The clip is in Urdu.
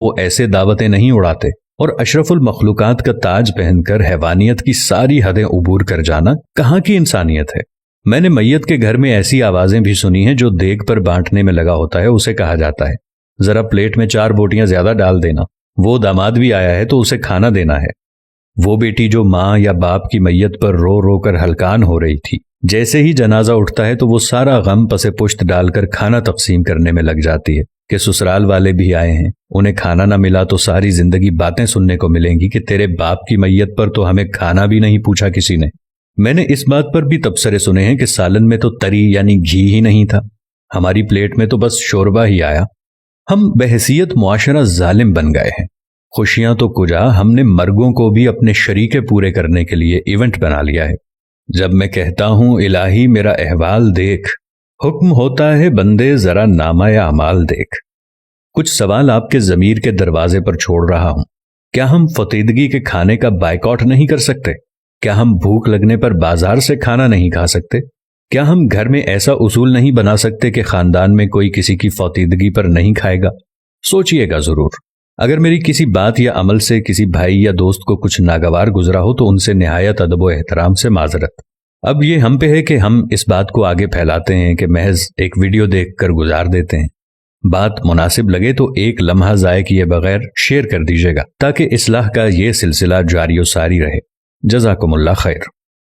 وہ ایسے دعوتیں نہیں اڑاتے، اور اشرف المخلوقات کا تاج پہن کر حیوانیت کی ساری حدیں عبور کر جانا کہاں کی انسانیت ہے؟ میں نے میت کے گھر میں ایسی آوازیں بھی سنی ہیں، جو دیگ پر بانٹنے میں لگا ہوتا ہے اسے کہا جاتا ہے ذرا پلیٹ میں 4 بوٹیاں زیادہ ڈال دینا، وہ داماد بھی آیا ہے تو اسے کھانا دینا ہے۔ وہ بیٹی جو ماں یا باپ کی میت پر رو رو کر ہلکان ہو رہی تھی، جیسے ہی جنازہ اٹھتا ہے تو وہ سارا غم پس پشت ڈال کر کھانا تقسیم کرنے میں لگ جاتی ہے کہ سسرال والے بھی آئے ہیں، انہیں کھانا نہ ملا تو ساری زندگی باتیں سننے کو ملیں گی کہ تیرے باپ کی میت پر تو ہمیں کھانا بھی نہیں پوچھا کسی نے۔ میں نے اس بات پر بھی تبصرے سنے ہیں کہ سالن میں تو تری یعنی گھی ہی نہیں تھا، ہماری پلیٹ میں تو بس شوربہ ہی آیا۔ ہم بحیثیت معاشرہ ظالم بن گئے ہیں۔ خوشیاں تو کجا، ہم نے مرگوں کو بھی اپنے شریکے پورے کرنے کے لیے ایونٹ بنا لیا ہے۔ جب میں کہتا ہوں الہی میرا احوال دیکھ، حکم ہوتا ہے بندے ذرا نامہ اعمال دیکھ۔ کچھ سوال آپ کے ضمیر کے دروازے پر چھوڑ رہا ہوں۔ کیا ہم فطیدگی کے کھانے کا بائیکاٹ نہیں کر سکتے؟ کیا ہم بھوک لگنے پر بازار سے کھانا نہیں کھا سکتے؟ کیا ہم گھر میں ایسا اصول نہیں بنا سکتے کہ خاندان میں کوئی کسی کی فطیدگی پر نہیں کھائے گا؟ سوچئے گا ضرور۔ اگر میری کسی بات یا عمل سے کسی بھائی یا دوست کو کچھ ناگوار گزرا ہو تو ان سے نہایت ادب و احترام سے معذرت۔ اب یہ ہم پہ ہے کہ ہم اس بات کو آگے پھیلاتے ہیں کہ محض ایک ویڈیو دیکھ کر گزار دیتے ہیں۔ بات مناسب لگے تو ایک لمحہ ضائع کیے بغیر شیئر کر دیجیے گا تاکہ اصلاح کا یہ سلسلہ جاری و ساری رہے۔ جزاکم اللہ خیر۔